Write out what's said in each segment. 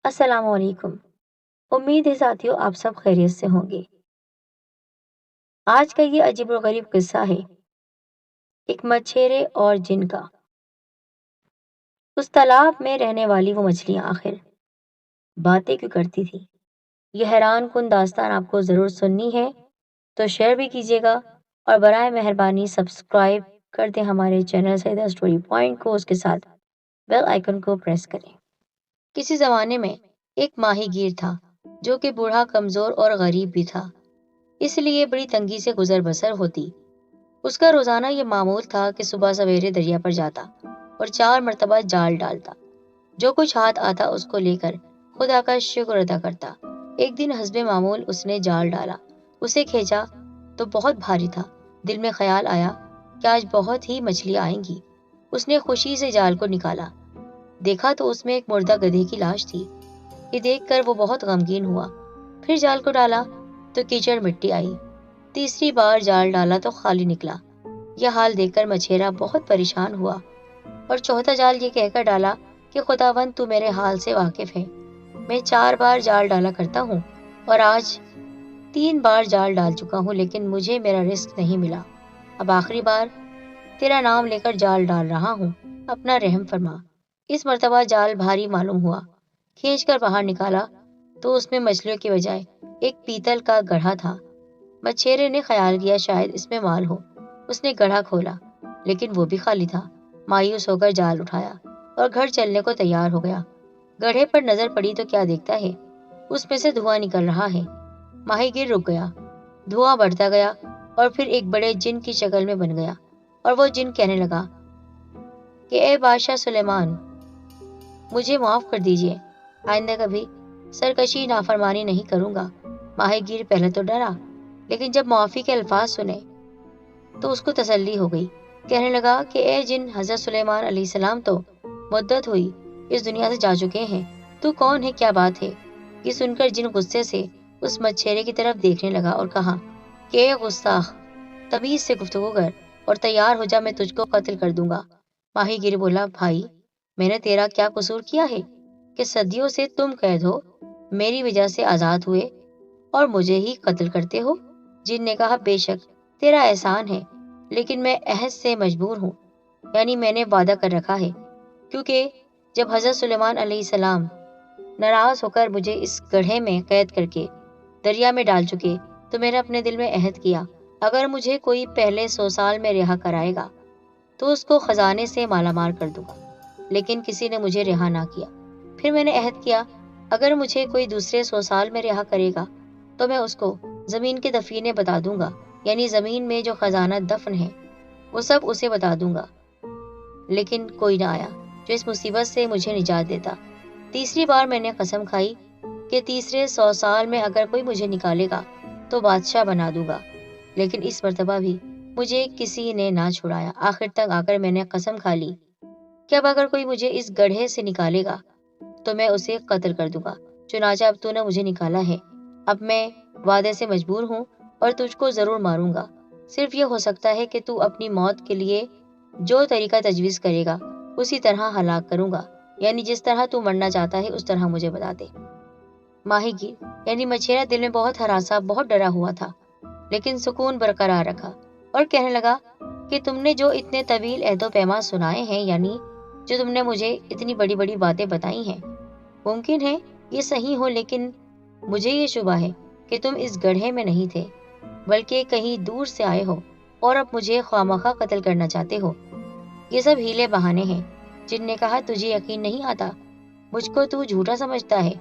السلام علیکم۔ امید ہے ساتھیوں آپ سب خیریت سے ہوں گے۔ آج کا یہ عجیب و غریب قصہ ہے ایک مچھیرے اور جن کا۔ اس تالاب میں رہنے والی وہ مچھلیاں آخر باتیں کیوں کرتی تھی؟ یہ حیران کن داستان آپ کو ضرور سننی ہے، تو شیئر بھی کیجیے گا اور برائے مہربانی سبسکرائب کر دیں ہمارے چینل سیدہ اسٹوری پوائنٹ کو، اس کے ساتھ بیل آئیکن کو پریس کریں۔ کسی زمانے میں ایک ماہی گیر تھا جو کہ بوڑھا، کمزور اور غریب بھی تھا، اس لیے بڑی تنگی سے گزر بسر ہوتی۔ اس کا روزانہ یہ معمول تھا کہ صبح سویرے دریا پر جاتا اور 4 مرتبہ جال ڈالتا، جو کچھ ہاتھ آتا اس کو لے کر خدا کا شکر ادا کرتا۔ ایک دن حسب معمول اس نے جال ڈالا، اسے کھینچا تو بہت بھاری تھا۔ دل میں خیال آیا کہ آج بہت ہی مچھلیاں آئیں گی۔ اس نے خوشی سے جال کو نکالا، دیکھا تو اس میں ایک مردہ گدھے کی لاش تھی۔ یہ دیکھ کر وہ بہت غمگین ہوا۔ پھر جال کو ڈالا تو کیچڑ مٹی آئی۔ تیسری بار جال ڈالا تو خالی نکلا۔ یہ حال دیکھ کر مچھیرا بہت پریشان ہوا اور چوتھا جال یہ کہہ کر ڈالا کہ خداوند تو میرے حال سے واقف ہے، میں 4 بار جال ڈالا کرتا ہوں اور آج 3 بار جال ڈال چکا ہوں، لیکن مجھے میرا رزق نہیں ملا۔ اب آخری بار تیرا نام لے کر جال ڈال رہا ہوں، اپنا رحم فرما۔ اس مرتبہ جال بھاری معلوم ہوا، کھینچ کر باہر نکالا تو اس میں مچھلیوں کی بجائے ایک پیتل کا گڑھا تھا۔ مچھیرے نے خیال کیا شاید اس میں مال ہو۔ اس نے گڑھا کھولا لیکن وہ بھی خالی تھا۔ مایوس ہو کر جال اٹھایا اور گھر چلنے کو تیار ہو گیا۔ گڑھے پر نظر پڑی تو کیا دیکھتا ہے، اس میں سے دھواں نکل رہا ہے۔ ماہی گیر رک گیا، دھواں بڑھتا گیا اور پھر ایک بڑے جن کی شکل میں بن گیا، اور وہ جن کہنے لگا کہ اے بادشاہ سلیمان، مجھے معاف کر دیجیے، آئندہ کبھی سرکشی نافرمانی نہیں کروں گا۔ ماہی گیر پہلے تو ڈرا، لیکن جب معافی کے الفاظ سنے تو اس کو تسلی ہو گئی۔ کہنے لگا کہ اے جن، حضرت سلیمان علیہ السلام تو مدت ہوئی اس دنیا سے جا چکے ہیں، تو کون ہے، کیا بات ہے؟ یہ سن کر جن غصے سے اس مچھیرے کی طرف دیکھنے لگا اور کہا کہ اے گستاخ، تمیز سے گفتگو کر اور تیار ہو جا، میں تجھ کو قتل کر دوں گا۔ ماہی گیر بولا، بھائی، میں نے تیرا کیا قصور کیا ہے کہ صدیوں سے تم قید ہو، میری وجہ سے آزاد ہوئے اور مجھے ہی قتل کرتے ہو؟ جن نے کہا، بے شک تیرا احسان ہے، لیکن میں عہد سے مجبور ہوں، یعنی میں نے وعدہ کر رکھا ہے، کیونکہ جب حضرت سلیمان علیہ السلام ناراض ہو کر مجھے اس گڑھے میں قید کر کے دریا میں ڈال چکے تو میں نے اپنے دل میں عہد کیا، اگر مجھے کوئی پہلے 100 سال میں رہا کرائے گا تو اس کو خزانے سے مالا مال کر دوں گا، لیکن کسی نے مجھے رہا نہ کیا۔ پھر میں نے عہد کیا، اگر مجھے کوئی دوسرے 100 سال میں رہا کرے گا تو میں اس کو زمین کے دفینے بتا دوں گا، یعنی زمین میں جو خزانہ دفن ہے وہ سب اسے بتا دوں گا، لیکن کوئی نہ آیا جو اس مصیبت سے مجھے نجات دیتا۔ تیسری بار میں نے قسم کھائی کہ تیسرے 100 سال میں اگر کوئی مجھے نکالے گا تو بادشاہ بنا دوں گا، لیکن اس مرتبہ بھی مجھے کسی نے نہ چھڑایا۔ آخر تک آ کر میں نے قسم کھا لی کہ اب اگر کوئی مجھے اس گڑھے سے نکالے گا تو میں اسے قتل کر دوں گا۔ چنانچہ اب تو نے مجھے نکالا ہے، اب میں وعدے سے مجبور ہوں اور تجھ کو ضرور ماروں گا۔ صرف یہ ہو سکتا ہے کہ تو اپنی موت کے لیے جو طریقہ تجویز کرے گا اسی طرح ہلاک کروں گا، یعنی جس طرح تو مرنا چاہتا ہے اس طرح مجھے بتا دے۔ ماہی گیر یعنی مچھیرا دل میں بہت ہراسا، بہت ڈرا ہوا تھا، لیکن سکون برقرار رکھا اور کہنے لگا کہ تم نے جو اتنے طویل عہد و پیمان سنائے ہیں، یعنی جو تم نے مجھے اتنی بڑی بڑی باتیں بتائی ہیں، ممکن ہے یہ صحیح ہو، لیکن مجھے یہ شبہ ہے کہ تم اس گڑھے میں نہیں تھے بلکہ کہیں دور سے آئے ہو اور اب مجھے خوامخواہ قتل کرنا چاہتے ہو۔ یہ سب ہیلے بہانے ہیں۔ جن نے کہا، تجھے یقین نہیں آتا، مجھ کو تو جھوٹا سمجھتا ہے۔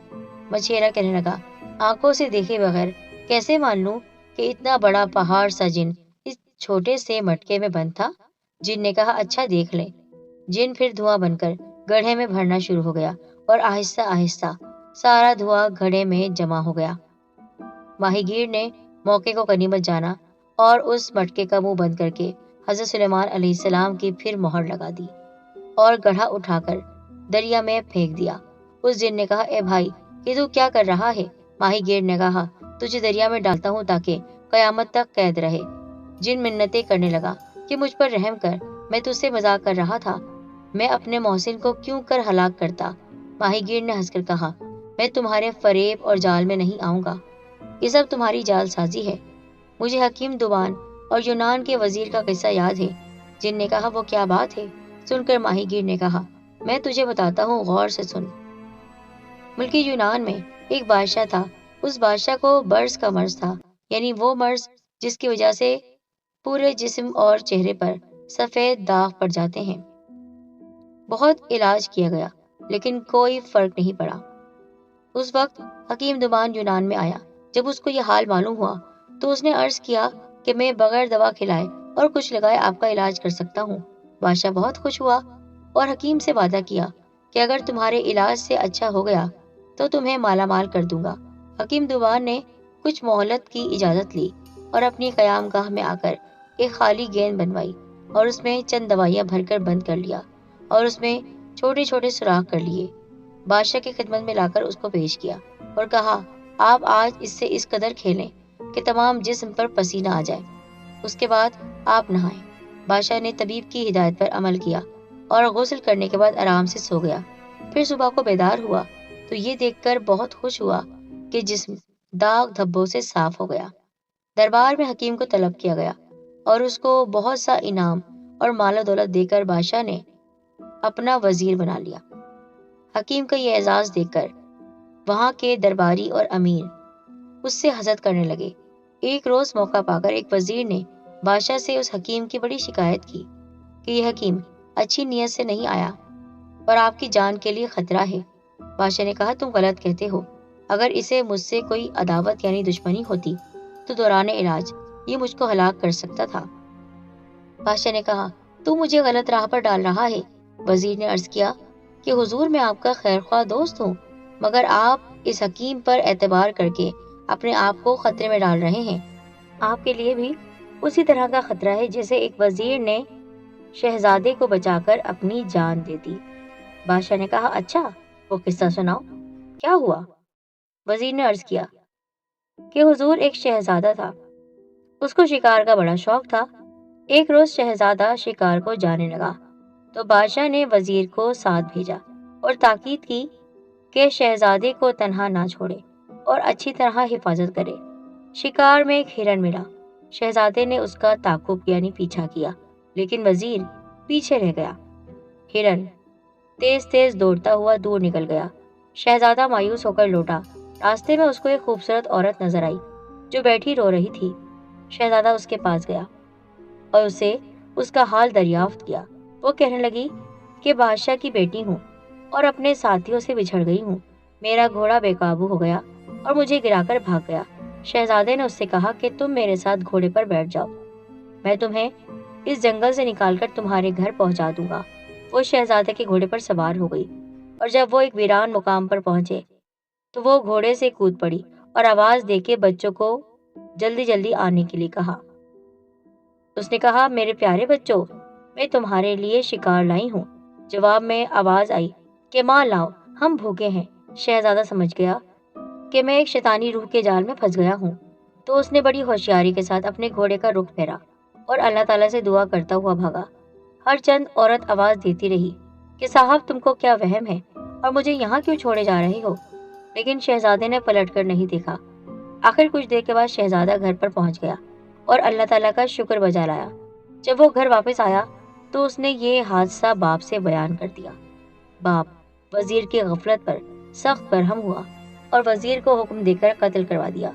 مچھیرا کہنے لگا، آنکھوں سے دیکھے بغیر کیسے مان لوں کہ اتنا بڑا پہاڑ سا جن اس چھوٹے سے مٹکے میں بند تھا؟ جن نے کہا، اچھا دیکھ لے۔ جن پھر دھواں بن کر گڑھے میں بھرنا شروع ہو گیا اور آہستہ آہستہ سارا دھواں گڑھے میں جمع ہو گیا۔ ماہی گیر نے موقع کو غنیمت جانا اور اس مٹکے کا منہ بند کر کے حضرت سلیمان علیہ السلام کی پھر مہر لگا دی اور گڑھا اٹھا کر دریا میں پھینک دیا۔ اس جن نے کہا، اے بھائی، یہ تو کیا کر رہا ہے؟ ماہی گیر نے کہا، تجھے دریا میں ڈالتا ہوں تاکہ قیامت تک قید رہے۔ جن منتیں کرنے لگا کہ مجھ پر رحم کر، میں تجھ سے مذاق کر رہا تھا، میں اپنے محسن کو کیوں کر ہلاک کرتا؟ ماہی گیر نے ہنس کر کہا، میں تمہارے فریب اور جال میں نہیں آؤں گا، یہ سب تمہاری جال سازی ہے۔ مجھے حکیم دوبان اور یونان کے وزیر کا قصہ یاد ہے۔ جن نے کہا وہ کیا بات ہے؟ سن کر ماہی گیر نے کہا میں تجھے بتاتا ہوں، غور سے سن۔ ملکی یونان میں ایک بادشاہ تھا۔ اس بادشاہ کو برس کا مرض تھا، یعنی وہ مرض جس کی وجہ سے پورے جسم اور چہرے پر سفید داغ پڑ جاتے ہیں۔ بہت علاج کیا گیا لیکن کوئی فرق نہیں پڑا۔ اس وقت حکیم دوبان یونان میں آیا۔ جب اس کو یہ حال معلوم ہوا تو اس نے عرض کیا کہ میں بغیر دوا کھلائے اور کچھ لگائے آپ کا علاج کر سکتا ہوں۔ بادشاہ بہت خوش ہوا اور حکیم سے وعدہ کیا کہ اگر تمہارے علاج سے اچھا ہو گیا تو تمہیں مالا مال کر دوں گا۔ حکیم دوبان نے کچھ مہلت کی اجازت لی اور اپنی قیام گاہ میں آ کر ایک خالی گیند بنوائی اور اس میں چند دوائیاں بھر کر بند کر لیا اور اس میں چھوٹے چھوٹے سوراخ کر لیے۔ بادشاہ کی خدمت میں لا کر اس کو پیش کیا اور کہا آپ آج اس سے اس قدر کھیلیں کہ تمام جسم پر پسینہ آ جائے، اس کے بعد آپ نہائیں۔ بادشاہ نے طبیب کی ہدایت پر عمل کیا اور غسل کرنے کے بعد آرام سے سو گیا۔ پھر صبح کو بیدار ہوا تو یہ دیکھ کر بہت خوش ہوا کہ جسم داغ دھبوں سے صاف ہو گیا۔ دربار میں حکیم کو طلب کیا گیا اور اس کو بہت سا انعام اور مال و دولت دے کر بادشاہ نے اپنا وزیر بنا لیا۔ حکیم کا یہ اعزاز دیکھ کر وہاں کے درباری اور امیر اس سے حسد کرنے لگے۔ ایک روز موقع پا کر ایک وزیر نے بادشاہ سے اس حکیم کی بڑی شکایت کی کہ یہ حکیم اچھی نیت سے نہیں آیا اور آپ کی جان کے لیے خطرہ ہے۔ بادشاہ نے کہا تم غلط کہتے ہو، اگر اسے مجھ سے کوئی عداوت یعنی دشمنی ہوتی تو دوران علاج یہ مجھ کو ہلاک کر سکتا تھا۔ بادشاہ نے کہا تو مجھے غلط راہ پر ڈال رہا ہے۔ وزیر نے عرض کیا کہ حضور میں آپ کا خیر خواہ دوست ہوں، مگر آپ اس حکیم پر اعتبار کر کے اپنے آپ کو خطرے میں ڈال رہے ہیں۔ آپ کے لیے بھی اسی طرح کا خطرہ ہے جیسے ایک وزیر نے شہزادے کو بچا کر اپنی جان دے دی۔ بادشاہ نے کہا اچھا وہ قصہ سناؤ، کیا ہوا؟ وزیر نے عرض کیا کہ حضور ایک شہزادہ تھا، اس کو شکار کا بڑا شوق تھا۔ ایک روز شہزادہ شکار کو جانے لگا تو بادشاہ نے وزیر کو ساتھ بھیجا اور تاکید کی کہ شہزادے کو تنہا نہ چھوڑے اور اچھی طرح حفاظت کرے۔ شکار میں ایک ہرن ملا۔ شہزادے نے اس کا تعاقب یعنی پیچھا کیا لیکن وزیر پیچھے رہ گیا۔ ہرن تیز تیز دوڑتا ہوا دور نکل گیا۔ شہزادہ مایوس ہو کر لوٹا۔ راستے میں اس کو ایک خوبصورت عورت نظر آئی جو بیٹھی رو رہی تھی۔ شہزادہ اس کے پاس گیا اور اسے اس کا حال دریافت کیا۔ وہ کہنے لگی کہ بادشاہ کی بیٹی ہوں اور اپنے ساتھیوں سے بچھڑ گئی ہوں۔ میرا گھوڑا بے قابو ہو گیا اور مجھے گرا کر بھاگ گیا۔ شہزادے نے اس سے کہا کہ تم میرے ساتھ گھوڑے پر بیٹھ جاؤ، میں تمہیں اس جنگل سے نکال کر تمہارے گھر پہنچا دوں گا۔ وہ شہزادے کے گھوڑے پر سوار ہو گئی اور جب وہ ایک ویران مقام پر پہنچے تو وہ گھوڑے سے کود پڑی اور آواز دے کے بچوں کو جلدی جلدی آنے کے لیے کہا۔ اس نے کہا میرے پیارے بچوں، میں تمہارے لیے شکار لائی ہوں۔ جواب میں آواز آئی کہ ماں لاؤ، ہم بھوکے ہیں۔ شہزادہ سمجھ گیا کہ میں ایک شیطانی روح کے جال میں پھنس گیا ہوں، تو اس نے بڑی ہوشیاری کے ساتھ اپنے گھوڑے کا رخ پھیرا اور اللہ تعالیٰ سے دعا کرتا ہوا بھاگا۔ ہر چند عورت آواز دیتی رہی کہ صاحب تم کو کیا وہم ہے اور مجھے یہاں کیوں چھوڑے جا رہے ہو، لیکن شہزادے نے پلٹ کر نہیں دیکھا۔ آخر کچھ دیر کے بعد شہزادہ گھر پر پہنچ گیا اور اللہ تعالیٰ کا شکر بجا لایا۔ جب وہ گھر واپس آیا تو اس نے یہ حادثہ باپ سے بیان کر دیا۔ باپ وزیر کی غفلت پر سخت برہم ہوا اور وزیر کو حکم دے کر قتل کروا دیا۔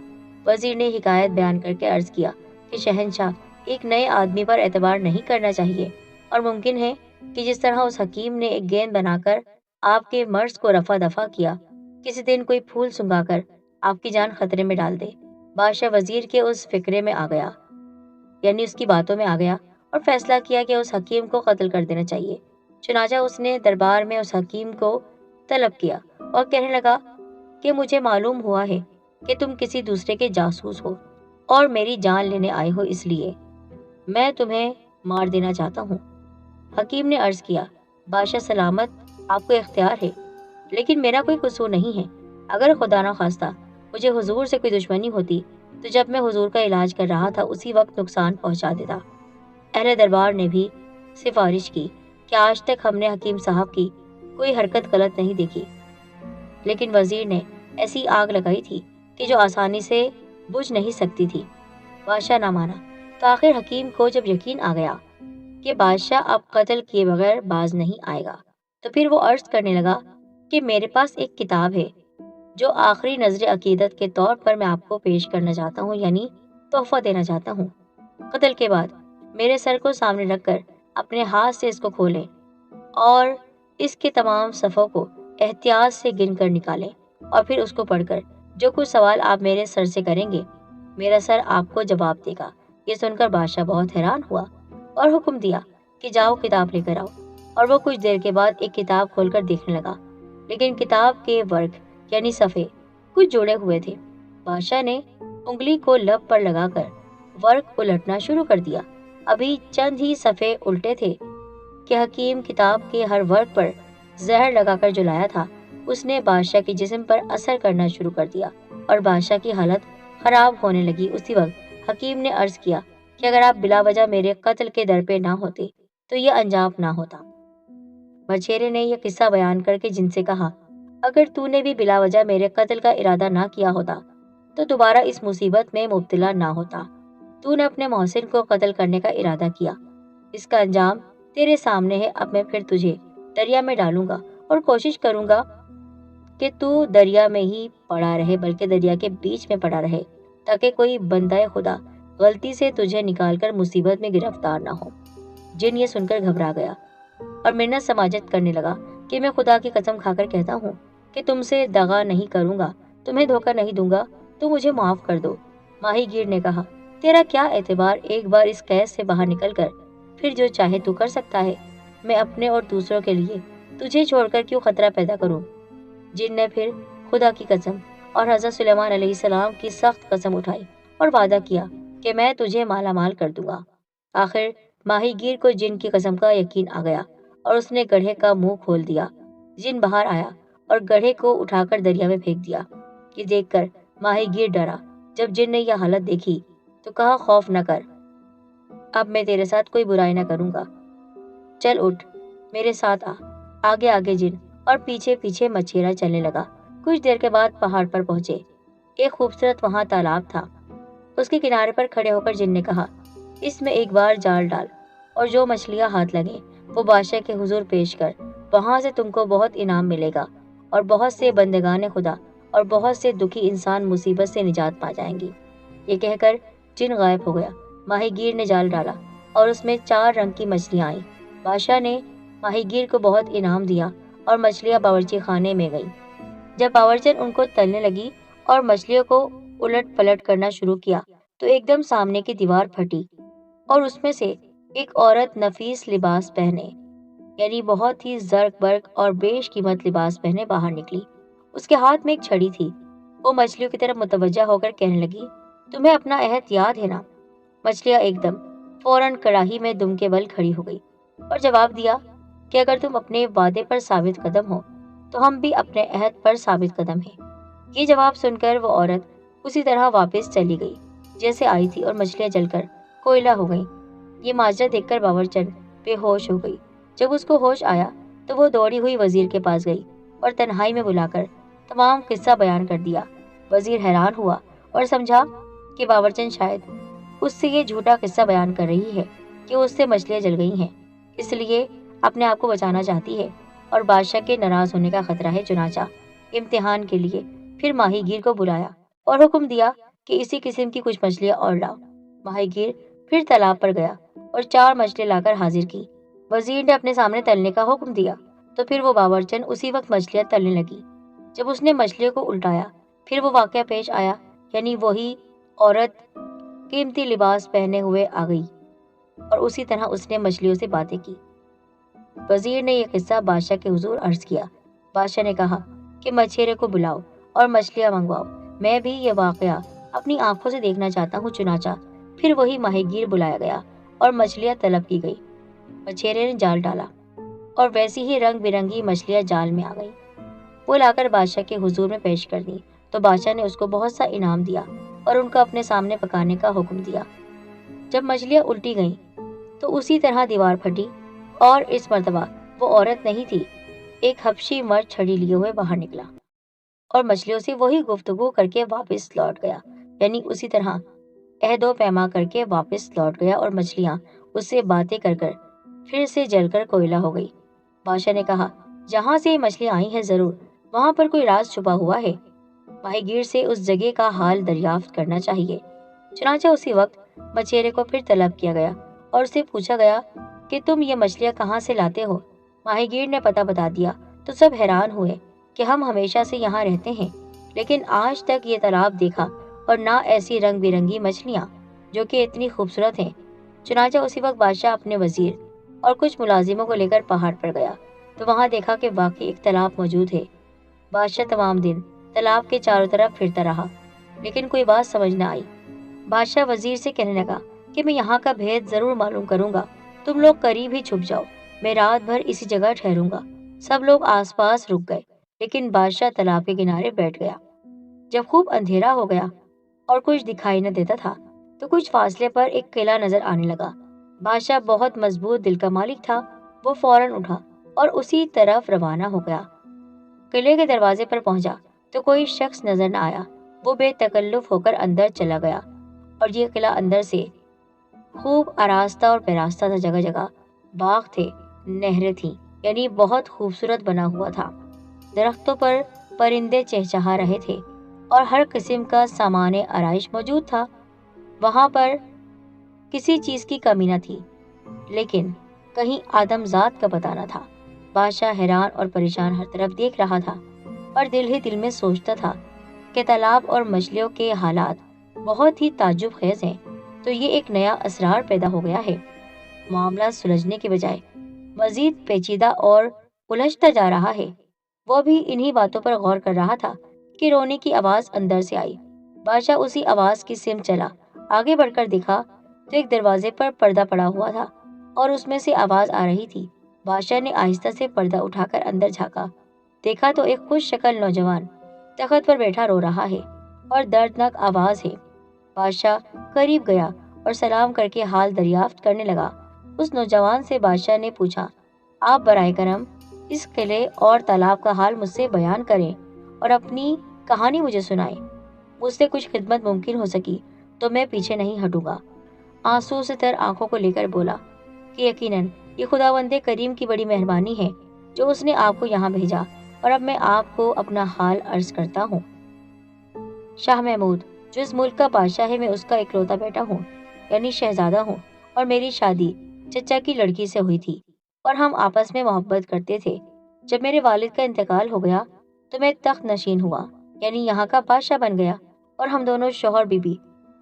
وزیر نے حکایت بیان کر کے عرض کیا کہ شہنشاہ، ایک نئے آدمی پر اعتبار نہیں کرنا چاہیے اور ممکن ہے کہ جس طرح اس حکیم نے ایک گیند بنا کر آپ کے مرض کو رفع دفع کیا، کسی دن کوئی پھول سنگا کر آپ کی جان خطرے میں ڈال دے۔ بادشاہ وزیر کے اس فکرے میں آ گیا، یعنی اس کی باتوں میں آ گیا اور فیصلہ کیا کہ اس حکیم کو قتل کر دینا چاہیے۔ چنانچہ اس نے دربار میں اس حکیم کو طلب کیا اور کہنے لگا کہ مجھے معلوم ہوا ہے کہ تم کسی دوسرے کے جاسوس ہو اور میری جان لینے آئے ہو، اس لیے میں تمہیں مار دینا چاہتا ہوں۔ حکیم نے عرض کیا بادشاہ سلامت، آپ کو اختیار ہے، لیکن میرا کوئی قصور نہیں ہے۔ اگر خدا نہ خواستہ مجھے حضور سے کوئی دشمنی ہوتی تو جب میں حضور کا علاج کر رہا تھا اسی وقت نقصان پہنچا دیتا۔ اہل دربار نے بھی سفارش کی کہ آج تک ہم نے حکیم صاحب کی کوئی حرکت غلط نہیں دیکھی۔ لیکن وزیر نے ایسی آگ لگائی تھی کہ جو آسانی سے بجھ نہیں سکتی تھی۔ بادشاہ نہ مانا، تو آخر حکیم کو جب یقین آ گیا کہ بادشاہ اب قتل کیے بغیر باز نہیں آئے گا، تو پھر وہ عرض کرنے لگا کہ میرے پاس ایک کتاب ہے جو آخری نظر عقیدت کے طور پر میں آپ کو پیش کرنا چاہتا ہوں، یعنی تحفہ دینا چاہتا ہوں۔ قتل کے بعد میرے سر کو سامنے رکھ کر اپنے ہاتھ سے اس کو کھولیں اور اس کے تمام صفحوں کو احتیاط سے گن کر نکالیں، اور پھر اس کو پڑھ کر جو کچھ سوال آپ میرے سر سے کریں گے، میرا سر آپ کو جواب دے گا۔ یہ سن کر بادشاہ بہت حیران ہوا اور حکم دیا کہ جاؤ کتاب لے کر آؤ، اور وہ کچھ دیر کے بعد ایک کتاب کھول کر دیکھنے لگا، لیکن کتاب کے ورق یعنی صفحے کچھ جڑے ہوئے تھے۔ بادشاہ نے انگلی کو لب پر لگا کر ورق الٹنا شروع کر دیا۔ ابھی چند ہی صفحے الٹے تھے کہ حکیم کتاب کے ہر ورق پر زہر لگا کر جو لایا تھا اس نے بادشاہ کے جسم پر اثر کرنا شروع کر دیا اور بادشاہ کی حالت خراب ہونے لگی۔ اسی وقت حکیم نے عرض کیا کہ اگر آپ بلا وجہ میرے قتل کے در پہ نہ ہوتے تو یہ انجام نہ ہوتا۔ مچھیرے نے یہ قصہ بیان کر کے جن سے کہا، اگر تو نے بھی بلا وجہ میرے قتل کا ارادہ نہ کیا ہوتا تو دوبارہ اس مصیبت میں مبتلا نہ ہوتا۔ تو نے اپنے محسن کو قتل کرنے کا ارادہ کیا، اس کا انجام تیرے سامنے ہے۔ اب میں پھر تجھے دریا میں ڈالوں گا اور کوشش کروں گا کہ تو دریا میں ہی پڑا رہے، بلکہ دریا کے بیچ میں پڑا رہے، تاکہ کوئی بندہ خدا غلطی سے تجھے نکال کر مصیبت میں گرفتار نہ ہو۔ جن یہ سن کر گھبرا گیا اور منت سماجت کرنے لگا کہ میں خدا کی قسم کھا کر کہتا ہوں کہ تم سے دغا نہیں کروں گا، تمہیں دھوکہ نہیں دوں گا، تو مجھے معاف کر دو۔ ماہی گیر نے کہا، تیرا کیا اعتبار، ایک بار اس قید سے باہر نکل کر پھر جو چاہے تو کر سکتا ہے، میں اپنے اور دوسروں کے لیے تجھے چھوڑ کر کیوں خطرہ پیدا کروں۔ جن نے پھر خدا کی قسم اور حضرت سلیمان علیہ السلام کی سخت قسم اٹھائی اور وعدہ کیا کہ میں تجھے مالا مال کر دوں گا۔ آخر ماہی گیر کو جن کی قسم کا یقین آ گیا اور اس نے گڑھے کا منہ کھول دیا۔ جن باہر آیا اور گڑھے کو اٹھا کر دریا میں پھینک دیا۔ یہ دیکھ کر ماہی گیر ڈرا۔ جب جن نے یہ حالت دیکھی تو کہا، خوف نہ کر، اب میں تیرے ساتھ کوئی برائی نہ کروں گا، چل اٹھ میرے ساتھ آ۔ آگے آگے جن اور پیچھے پیچھے مچھیرا چلنے لگا۔ کچھ دیر کے بعد پہاڑ پر پہنچے۔ ایک خوبصورت وہاں تالاب تھا۔ اس کے کنارے پر کھڑے ہو کر جن نے کہا، اس میں ایک بار جال ڈال اور جو مچھلیاں ہاتھ لگیں وہ بادشاہ کے حضور پیش کر، وہاں سے تم کو بہت انعام ملے گا اور بہت سے بندگان خدا اور بہت سے دکھی انسان مصیبت سے نجات پا جائیں گے۔ یہ کہہ کر جن غائب ہو گیا۔ ماہی گیر نے جال ڈالا اور اس میں 4 رنگ کی مچھلیاں آئیں۔ بادشاہ نے ماہی گیر کو بہت انعام دیا اور مچھلیاں باورچی خانے میں گئیں۔ جب باورچن ان کو تلنے لگی اور مچھلیوں کو الٹ پلٹ کرنا شروع کیا تو ایک دم سامنے کی دیوار پھٹی اور اس میں سے ایک عورت نفیس لباس پہنے، یعنی بہت ہی زرق برق اور بیش قیمت لباس پہنے باہر نکلی۔ اس کے ہاتھ میں ایک چھڑی تھی۔ وہ مچھلیوں کی طرف متوجہ ہو کر کہنے لگی، تمہیں اپنا عہد یاد ہے نا؟ مچھلیاں ایک دم فوراً کڑاہی میں دم کے بل کھڑی ہو گئی اور جواب دیا کہ اگر تم اپنے وعدے پر ثابت قدم ہو تو ہم بھی اپنے عہد پر ثابت قدم ہیں۔ یہ جواب سن کر وہ عورت اسی طرح واپس چلی گئی جیسے آئی تھی اور مچھلیاں جل کر کوئلہ ہو گئیں۔ یہ ماجرا دیکھ کر باورچن بے ہوش ہو گئی۔ جب اس کو ہوش آیا تو وہ دوڑی ہوئی وزیر کے پاس گئی اور تنہائی میں بلا کر تمام قصہ بیان کر دیا۔ وزیر حیران ہوا اور سمجھا کہ باورچن شاید اس سے یہ جھوٹا قصہ بیان کر رہی ہے کہ اس سے مچھلیاں جل گئی ہیں، اس لیے اپنے آپ کو بچانا چاہتی ہے اور بادشاہ کے ناراض ہونے کا خطرہ ہے۔ چنانچہ امتحان کے لیے پھر ماہی گیر کو بلایا اور حکم دیا کہ اسی قسم کی کچھ مچھلیاں اور لاؤ۔ ماہی گیر پھر تالاب پر گیا اور 4 مچھلیاں لا کر حاضر کی۔ وزیر نے اپنے سامنے تلنے کا حکم دیا تو پھر وہ باورچن اسی وقت مچھلیاں تلنے لگی۔ جب اس نے مچھلیوں کو الٹایا پھر وہ واقعہ پیش آیا، یعنی وہی عورت قیمتی لباس پہنے ہوئے آ گئی اور اسی طرح اس نے مچھلیوں سے باتیں کی۔ وزیر نے یہ قصہ بادشاہ کے حضور عرض کیا۔ بادشاہ نے کہا کہ مچھیرے کو بلاؤ اور مچھلیاں منگواؤ، میں بھی یہ واقعہ اپنی آنکھوں سے دیکھنا چاہتا ہوں۔ چنانچہ پھر وہی ماہی گیر بلایا گیا اور مچھلیاں طلب کی گئی۔ مچھیرے نے جال ڈالا اور ویسی ہی رنگ برنگی مچھلیاں جال میں آ گئیں۔ وہ لا کر بادشاہ کے حضور میں پیش کر دی تو بادشاہ نے اس کو بہت سا انعام دیا اور ان کو اپنے سامنے پکانے کا حکم دیا۔ جب مچھلیاں الٹی گئیں تو اسی طرح دیوار پھٹی اور اس مرتبہ وہ عورت نہیں تھی، ایک حبشی مرد چھڑی لیے ہوئے باہر نکلا۔ اور مچھلیوں سے وہی گفتگو کر کے واپس لوٹ گیا، یعنی اسی طرح عہد و پیما کر کے واپس لوٹ گیا، اور مچھلیاں اس سے باتیں کر کر پھر سے جل کر کوئلہ ہو گئی۔ بادشاہ نے کہا، جہاں سے یہ مچھلیاں آئی ہیں ضرور وہاں پر کوئی راز چھپا ہوا ہے، ماہی گیر سے اس جگہ کا حال دریافت کرنا چاہیے۔ چنانچہ اسی وقت مچھیرے کو پھر طلب کیا گیا اور اسے پوچھا گیا کہ تم یہ مچھلیاں کہاں سے لاتے ہو؟ ماہی گیر نے پتہ بتا دیا تو سب حیران ہوئے کہ ہم ہمیشہ سے یہاں رہتے ہیں، لیکن آج تک یہ تالاب دیکھا اور نہ ایسی رنگ برنگی مچھلیاں جو کہ اتنی خوبصورت ہیں۔ چنانچہ اسی وقت بادشاہ اپنے وزیر اور کچھ ملازموں کو لے کر پہاڑ پر گیا تو وہاں دیکھا کہ واقعی ایک تالاب موجود ہے۔ بادشاہ تمام دن تالاب کے چاروں طرف پھرتا رہا، لیکن کوئی بات سمجھ نہ آئی۔ بادشاہ وزیر سے کہنے لگا کہ میں یہاں کا بھید ضرور معلوم کروں گا، تم لوگ قریب ہی چھپ جاؤ، میں رات بھر اسی جگہ ٹھہروں گا۔ سب لوگ آس پاس رک گئے، لیکن بادشاہ تالاب کے کنارے بیٹھ گیا۔ جب خوب اندھیرا ہو گیا اور کچھ دکھائی نہ دیتا تھا تو کچھ فاصلے پر ایک قلعہ نظر آنے لگا۔ بادشاہ بہت مضبوط دل کا مالک تھا، وہ فوراً اٹھا اور اسی طرف روانہ ہو گیا۔ قلعے کے دروازے پر پہنچا تو کوئی شخص نظر نہ آیا۔ وہ بے تکلف ہو کر اندر چلا گیا، اور یہ قلعہ اندر سے خوب آراستہ اور پیراستہ تھا۔ جگہ جگہ باغ تھے، نہریں تھیں، یعنی بہت خوبصورت بنا ہوا تھا۔ درختوں پر پرندے چہچہا رہے تھے اور ہر قسم کا سامان آرائش موجود تھا۔ وہاں پر کسی چیز کی کمی نہ تھی، لیکن کہیں آدم ذات کا پتہ نہ تھا۔ بادشاہ حیران اور پریشان ہر طرف دیکھ رہا تھا اور دل ہی دل میں سوچتا تھا کہ تالاب اور مچھلیوں کے حالات بہت ہی تعجب خیز ہیں، تو یہ ایک نیا اسرار پیدا ہو گیا ہے۔ معاملہ سلجھنے کے بجائے مزید پیچیدہ اور الجھتا جا رہا ہے۔ وہ بھی انہی باتوں پر غور کر رہا تھا کہ رونے کی آواز اندر سے آئی۔ بادشاہ اسی آواز کی سمت چلا، آگے بڑھ کر دیکھا تو ایک دروازے پر پردہ پڑا ہوا تھا اور اس میں سے آواز آ رہی تھی۔ بادشاہ نے آہستہ سے پردہ اٹھا کر اندر جھانکا، دیکھا تو ایک خوش شکل نوجوان تخت پر بیٹھا رو رہا ہے اور دردناک آواز ہے۔ بادشاہ قریب گیا اور سلام کر کے حال دریافت کرنے لگا۔ اس نوجوان سے بادشاہ نے پوچھا، آپ برائے کرم اس قلعے اور تالاب کا حال مجھ سے بیان کریں اور اپنی کہانی مجھے سنائیں۔ مجھ سے کچھ خدمت ممکن ہو سکی تو میں پیچھے نہیں ہٹوں گا۔ آنسو سے تر آنکھوں کو لے کر بولا کہ یقیناً یہ خداوند کریم کی بڑی مہربانی ہے جو اس نے آپ کو یہاں بھیجا، اور اب میں آپ کو اپنا حال عرض کرتا ہوں۔ شاہ محمود جو اس ملک کا بادشاہ ہے، میں اس کا اکلوتا بیٹا ہوں، یعنی شہزادہ ہوں، اور میری شادی چچا کی لڑکی سے ہوئی تھی اور ہم آپس میں محبت کرتے تھے۔ جب میرے والد کا انتقال ہو گیا تو میں تخت نشین ہوا، یعنی یہاں کا بادشاہ بن گیا، اور ہم دونوں شوہر بیوی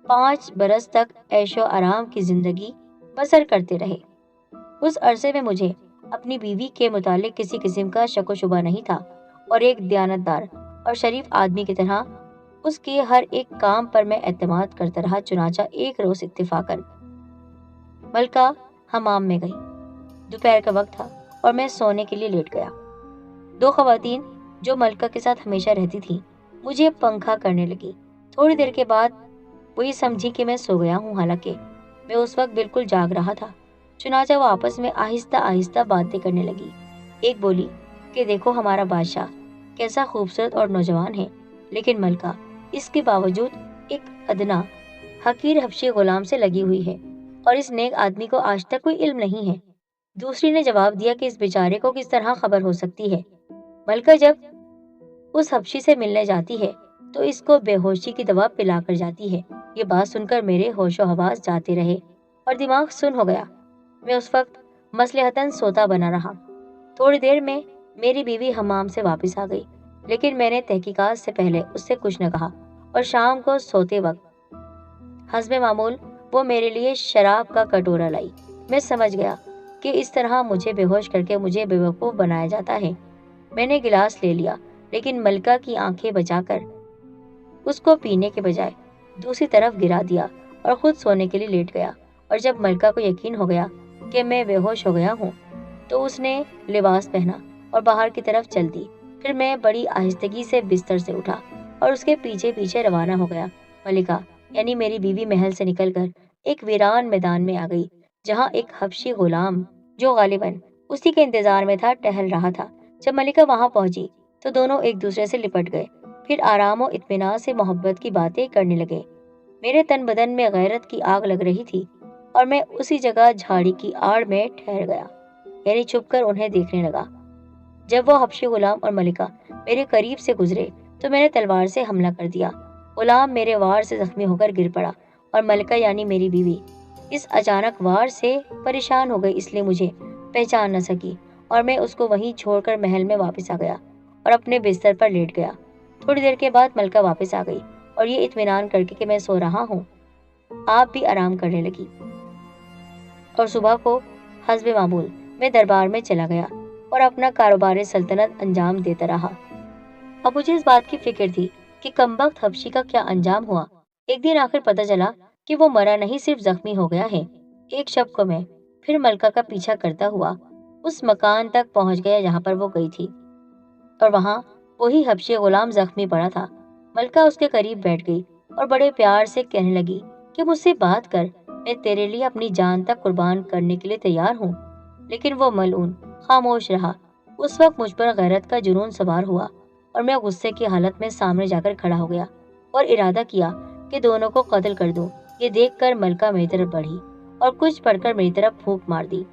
5 برس تک عیش و آرام کی زندگی بسر کرتے رہے۔ اس عرصے میں مجھے اپنی بیوی کے متعلق کسی قسم کا شک و شبہ نہیں تھا، اور ایک دیانتدار اور شریف آدمی کی طرح اس کے ہر ایک کام پر میں اعتماد کرتا رہا۔ چنانچہ ایک روز اتفاقاً ملکہ حمام میں گئی۔ دوپہر کا وقت تھا اور میں سونے کے لیے لیٹ گیا۔ 2 خواتین جو ملکہ کے ساتھ ہمیشہ رہتی تھیں مجھے پنکھا کرنے لگی۔ تھوڑی دیر کے بعد وہ یہ سمجھی کہ میں سو گیا ہوں، حالانکہ میں اس وقت بالکل جاگ رہا تھا۔ چنانچہ وہ آپس میں آہستہ آہستہ باتیں کرنے لگی۔ ایک بولی کہ دیکھو ہمارا بادشاہ کیسا خوبصورت اور نوجوان ہے، لیکن ملکہ اس کے باوجود ایک ادنا حقیر حبشی غلام سے لگی ہوئی ہے، اور اس نیک آدمی کو آج تک کوئی علم نہیں ہے۔ دوسری نے جواب دیا کہ اس بیچارے کو کس طرح خبر ہو سکتی ہے؟ ملکہ جب اس حبشی سے ملنے جاتی ہے تو اس کو بے ہوشی کی دوا پلا کر جاتی ہے۔ یہ بات سن کر میرے ہوش و حواس جاتے رہے اور دماغ سن ہو گیا۔ میں اس وقت مصلحتاً سوتا بنا رہا۔ تھوڑی دیر میں میری بیوی حمام سے واپس آ گئی، لیکن میں نے تحقیقات سے پہلے اس سے کچھ نہ کہا، اور شام کو سوتے وقت حسب معمول وہ میرے لیے شراب کا کٹورا لائی۔ میں سمجھ گیا کہ اس طرح مجھے بے ہوش کر کے مجھے بے وقوف بنایا جاتا ہے۔ میں نے گلاس لے لیا، لیکن ملکہ کی آنکھیں بچا کر اس کو پینے کے بجائے دوسری طرف گرا دیا اور خود سونے کے لیے لیٹ گیا۔ اور جب ملکہ کو یقین ہو گیا کہ میں بے ہوش ہو گیا ہوں تو اس نے لباس پہنا اور باہر کی طرف چل دی۔ پھر میں بڑی آہستگی سے بستر سے اٹھا اور اس کے پیچھے پیچھے روانہ ہو گیا۔ ملکہ یعنی میری بیوی محل سے نکل کر ایک ویران میدان میں آ گئی، جہاں ایک حبشی غلام جو غالباً اسی کے انتظار میں تھا ٹہل رہا تھا۔ جب ملکہ وہاں پہنچی تو دونوں ایک دوسرے سے لپٹ گئے۔ پھر آرام و اطمینان سے محبت کی باتیں کرنے لگے۔ میرے تن بدن میں غیرت کی آگ لگ رہی تھی اور میں اسی جگہ جھاڑی کی آڑ میں ٹھہر گیا، یعنی چھپ کر انہیں دیکھنے لگا۔ جب وہ حبشی غلام اور ملکہ میرے قریب سے گزرے تو میں نے تلوار سے حملہ کر دیا۔ غلام میرے وار سے زخمی ہو کر گر پڑا اور ملکہ یعنی میری بیوی اس اچانک وار سے پریشان ہو گئی، اس لیے مجھے پہچان نہ سکی اور میں اس کو وہیں چھوڑ کر محل میں واپس آ گیا اور اپنے بستر پر لیٹ گیا۔ تھوڑی دیر کے بعد ملکہ واپس آ گئی اور یہ اطمینان کر کے کہ میں سو رہا ہوں، آپ بھی آرام کرنے لگی، اور صبح کو حسب معمول میں دربار میں چلا گیا اور اپنا کاروبار سلطنت انجام دیتا رہا۔ اب مجھے اس بات کی فکر تھی کہ کمبخت حبشی کا کیا انجام ہوا۔ ایک دن آخر پتہ چلا کہ وہ مرا نہیں، صرف زخمی ہو گیا ہے۔ ایک شب کو میں پھر ملکہ کا پیچھا کرتا ہوا اس مکان تک پہنچ گیا جہاں پر وہ گئی تھی، اور وہاں وہی حبشی غلام زخمی پڑا تھا۔ ملکہ اس کے قریب بیٹھ گئی اور بڑے پیار سے کہنے لگی کہ مجھ سے بات کر، میں تیرے لیے اپنی جان تک قربان کرنے کے لیے تیار ہوں۔ لیکن وہ ملعون خاموش رہا۔ اس وقت مجھ پر غیرت کا جنون سوار ہوا اور میں غصے کی حالت میں سامنے جا کر کھڑا ہو گیا اور ارادہ کیا کہ دونوں کو قتل کر دوں۔ یہ دیکھ کر ملکہ میری طرف بڑھی اور کچھ پڑھ کر میری طرف پھونک مار دی۔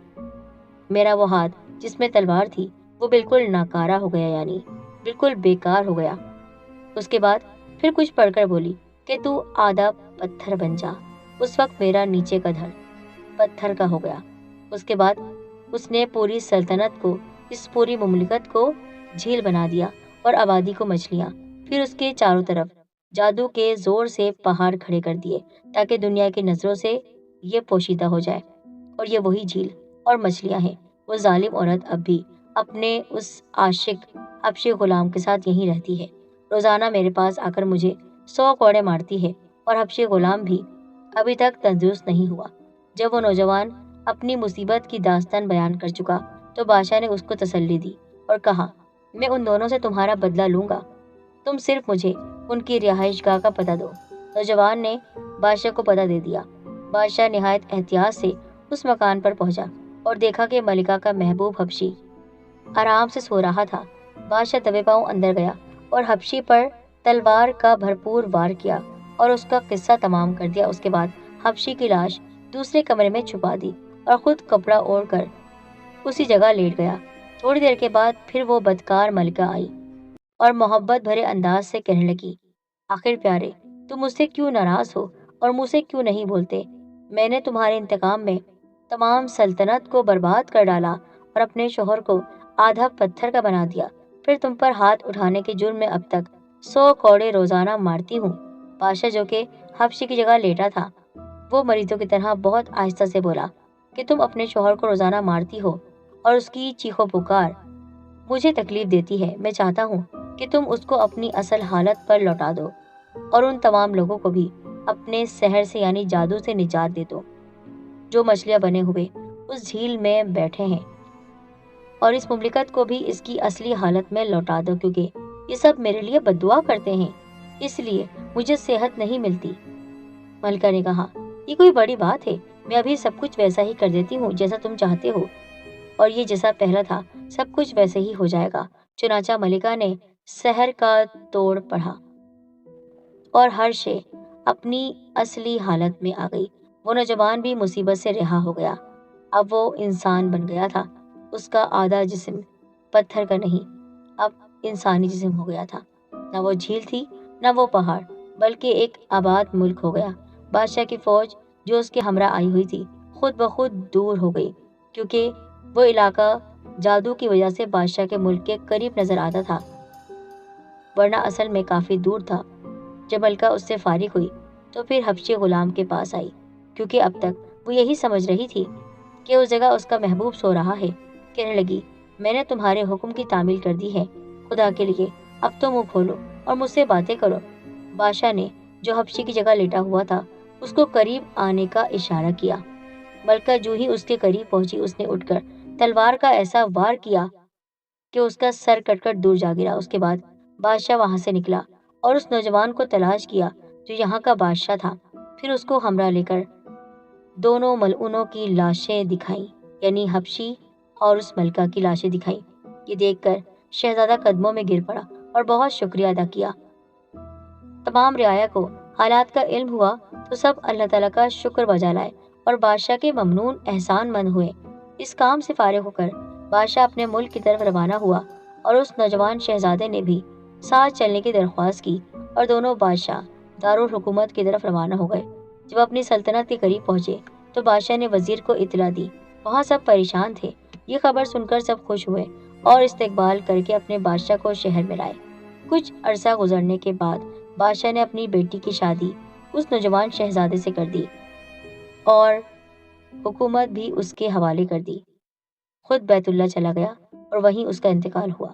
میرا وہ ہاتھ جس میں تلوار تھی وہ بالکل ناکارہ ہو گیا، یعنی بالکل بیکار ہو گیا۔ اس کے بعد پھر کچھ پڑھ کر بولی کہ تو آدھا پتھر بن جا۔ اس وقت میرا نیچے کا دھڑ پتھر کا ہو گیا۔ اس کے بعد اس نے پوری سلطنت کو، اس پوری مملکت کو جھیل بنا دیا اور آبادی کو مچھلیاں، پھر اس کے چاروں طرف جادو کے زور سے پہاڑ کھڑے کر دیے تاکہ دنیا کی نظروں سے یہ پوشیدہ ہو جائے، اور یہ وہی جھیل اور مچھلیاں ہیں۔ وہ ظالم عورت اب بھی اپنے اس عاشق حبشی غلام کے ساتھ یہیں رہتی ہے، روزانہ میرے پاس آ کر مجھے 100 کوڑے مارتی ہے، اور حبشی غلام بھی ابھی تک تندرست نہیں ہوا۔ جب وہ نوجوان اپنی مصیبت کی داستان بیان کر چکا تو بادشاہ نے اس کو تسلی دی اور کہا، میں ان دونوں سے تمہارا بدلہ لوں گا، تم صرف مجھے ان کی رہائش گاہ کا پتہ دو۔ نوجوان نے بادشاہ کو پتہ دے دیا۔ بادشاہ نہایت احتیاط سے اس مکان پر پہنچا اور دیکھا کہ ملکہ کا محبوب حبشی آرام سے سو رہا تھا۔ بادشاہ دبے پاؤں اندر گیا اور حبشی پر تلوار کا بھرپور وار کیا اور اس کا قصہ تمام کر دیا۔ اس کے بعد حبشی کی لاش دوسرے کمرے میں چھپا دی اور خود کپڑا اوڑھ کر اسی جگہ لیٹ گیا۔ تھوڑی دیر کے بعد پھر وہ بدکار ملکہ آئی اور محبت بھرے انداز سے کہنے لگی، آخر پیارے، تم مجھ سے کیوں ناراض ہو اور مجھ سے کیوں نہیں بولتے؟ میں نے تمہارے انتقام میں تمام سلطنت کو برباد کر ڈالا اور اپنے شوہر کو آدھا پتھر کا بنا دیا، پھر تم پر ہاتھ اٹھانے کے جرم میں اب تک 100 کوڑے روزانہ مارتی ہوں۔ بادشاہ جو کہ حبشی کی جگہ لیٹا تھا، وہ مریضوں کی طرح بہت آہستہ سے بولا کہ تم اپنے شوہر کو روزانہ مارتی ہو اور اس کی چیخو پکار مجھے تکلیف دیتی ہے۔ میں چاہتا ہوں کہ تم اس کو اپنی اصل حالت پر لوٹا دو اور ان تمام لوگوں کو بھی اپنے سحر سے یعنی جادو سے نجات دے دو جو مچھلیاں بنے ہوئے اس جھیل میں بیٹھے ہیں، اور اس مملکت کو بھی اس کی اصلی حالت میں لوٹا دو، کیونکہ یہ سب میرے لیے بد دعا کرتے ہیں، اس لیے مجھے صحت نہیں ملتی۔ ملکہ نے کہا، یہ کوئی بڑی بات ہے، میں ابھی سب کچھ ویسا ہی کر دیتی ہوں جیسا تم چاہتے ہو، اور یہ جیسا پہلا تھا سب کچھ ویسے ہی ہو جائے گا۔ چنانچہ ملکہ نے سحر کا توڑ پڑھا اور ہر شے اپنی اصلی حالت میں آ گئی۔ وہ نوجوان بھی مصیبت سے رہا ہو گیا۔ اب وہ انسان بن گیا تھا۔ اس کا آدھا جسم پتھر کا نہیں، اب انسانی جسم ہو گیا تھا۔ نہ وہ جھیل تھی نہ وہ پہاڑ، بلکہ ایک آباد ملک ہو گیا۔ بادشاہ کی فوج جو اس کے ہمراہ آئی ہوئی تھی خود بخود دور ہو گئی، کیونکہ وہ علاقہ جادو کی وجہ سے بادشاہ کے ملک کے قریب نظر آتا تھا، ورنہ اصل میں کافی دور تھا۔ جب ملکہ اس سے فارغ ہوئی تو پھر حبشی غلام کے پاس آئی، کیونکہ اب تک وہ یہی سمجھ رہی تھی کہ اس جگہ اس کا محبوب سو رہا ہے۔ کہنے لگی، میں نے تمہارے حکم کی تعمیل کر دی ہے، خدا کے لیے اب تو منہ کھولو اور مجھ سے باتیں کرو۔ بادشاہ نے جو حبشی کی جگہ لیٹا ہوا تھا اس کو قریب آنے کا اشارہ کیا۔ ملکہ جو ہی اس کے قریب پہنچی اس نے اٹھ کر تلوار کا ایسا وار کیا کہ اس کا سر کٹ کر دور جا گرا۔ اس کے بعد بادشاہ وہاں سے نکلا اور اس نوجوان کو تلاش کیا جو یہاں کا بادشاہ تھا، پھر اس کو ہمراہ لے کر دونوں ملعونوں کی لاشیں دکھائیں، یعنی حبشی اور اس ملکہ کی لاشیں دکھائیں۔ یہ دیکھ کر شہزادہ قدموں میں گر پڑا اور بہت شکریہ ادا کیا تمام رعایا کو حالات کا علم ہوا تو سب اللہ تعالیٰ کا شکر بجا لائے اور بادشاہ کے ممنون احسان مند ہوئے۔ اس کام سے فارغ ہو کر بادشاہ اپنے ملک کی طرف روانہ ہوا اور اس نوجوان شہزادے نے بھی ساتھ چلنے کی درخواست کی اور دونوں بادشاہ دارالحکومت کی طرف روانہ ہو گئے۔ جب اپنی سلطنت کے قریب پہنچے تو بادشاہ نے وزیر کو اطلاع دی۔ وہاں سب پریشان تھے۔ یہ خبر سن کر سب خوش ہوئے اور استقبال کر کے اپنے بادشاہ کو شہر میں لائے۔ کچھ عرصہ گزرنے کے بعد بادشاہ نے اپنی بیٹی کی شادی اس نوجوان شہزادے سے کر دی اور حکومت بھی اس کے حوالے کر دی۔ خود بیت اللہ چلا گیا اور وہیں اس کا انتقال ہوا۔